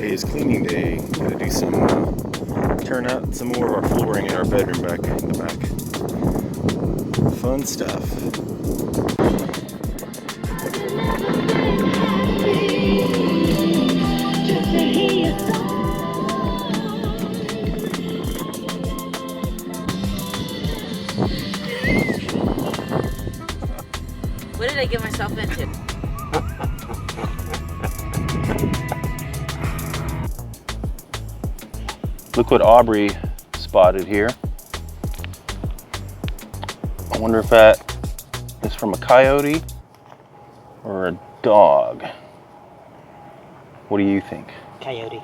Today is cleaning day. Gotta do some, turn out some more of our flooring in our bedroom back in the back. Fun stuff. What did I get myself into? Look what Aubrey spotted here. I wonder if that is from a coyote or a dog. What do you think? Coyote.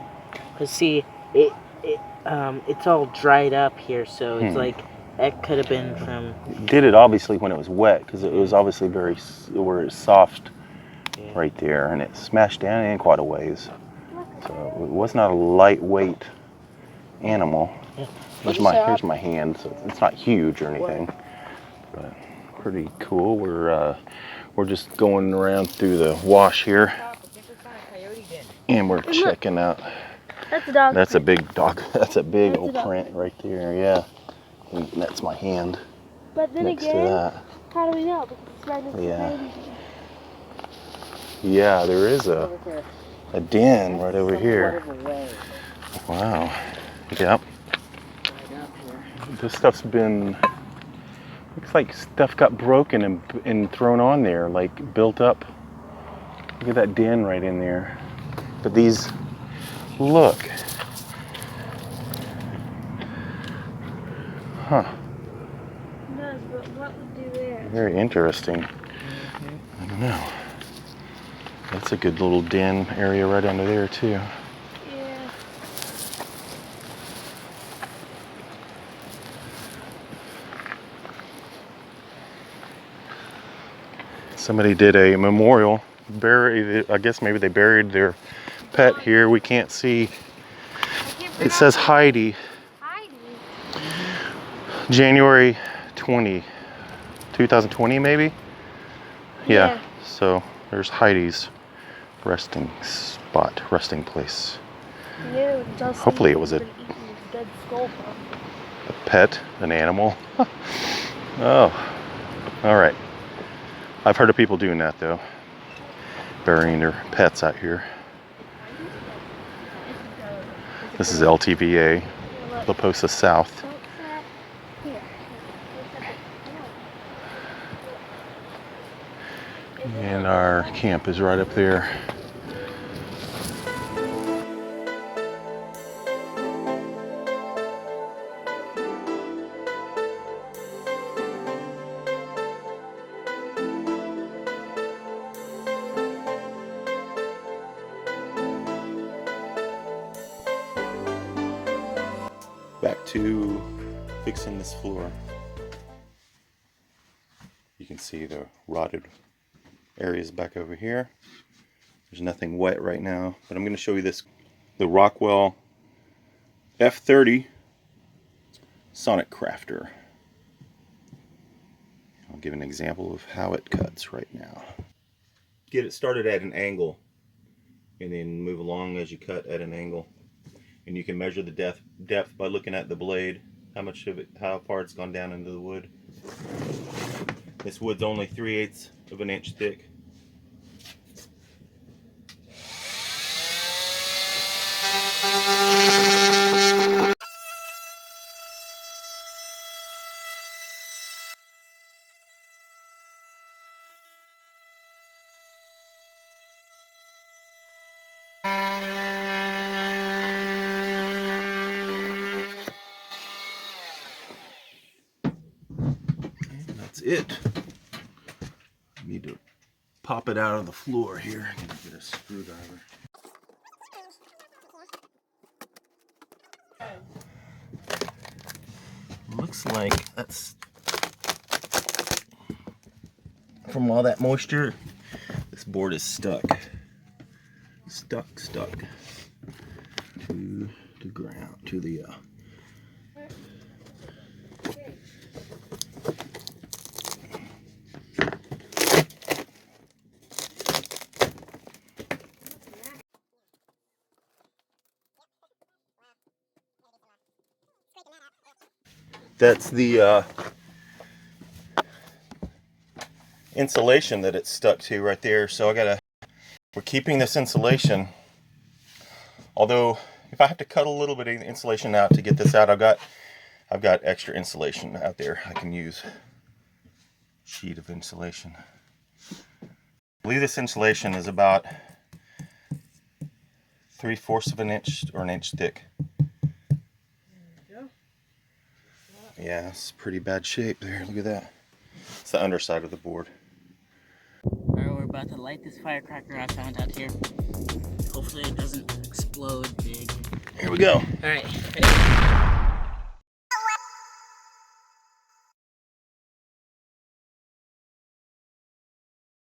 Cause see, it's all dried up here, so it's like that could have been from. It did it obviously when it was wet, because it was obviously where it's soft right there, and it smashed down in quite a ways. So it was not a lightweight animal. Here's my hand, so it's not huge or anything, but pretty cool. We're just going around through the wash here, and we're checking out. That's a dog. That's a big dog. That's a big old print right there. Yeah, and that's my hand. But then next again, to that. how do we know? Because it's right next to the baby. Yeah, there is a den right over here. Wow. Yep. This stuff's been, looks like stuff got broken and thrown on there, like built up. Look at that den right in there. But these, look. Huh. No, but what would do there? Very interesting. I don't know. That's a good little den area right under there too. Yeah. Somebody did a memorial, I guess maybe they buried their pet here. We can't see. It says Heidi. Heidi. January 2020 maybe? Yeah. So there's Heidi's resting spot, resting place. Yeah, hopefully it was a dead skull. pet, an animal. Oh, all right. I've heard of people doing that though, burying their pets out here. This is LTVA, La Posa South. And our camp is right up there. Back to fixing this floor. You can see the rotted areas back over here. There's nothing wet right now, but I'm going to show you this. The Rockwell F30 Sonic Crafter. I'll give an example of how it cuts right now. Get it started at an angle and then move along as you cut at an angle. And you can measure the depth by looking at the blade, how far it's gone down into the wood. This wood's only 3/8 of an inch thick. That's it. I need to pop it out of the floor here. I'm gonna get a screwdriver. Looks like that's from all that moisture. This board is stuck to the ground, to the That's the insulation that it's stuck to right there. So we're keeping this insulation. Although if I have to cut a little bit of insulation out to get this out, I've got extra insulation out there I can use. Sheet of insulation. I believe this insulation is about 3/4 of an inch or an inch thick. Yeah, it's pretty bad shape there. Look at that. It's the underside of the board. Alright, we're about to light this firecracker I found out here. Hopefully it doesn't explode big. Here we go. Alright, ready?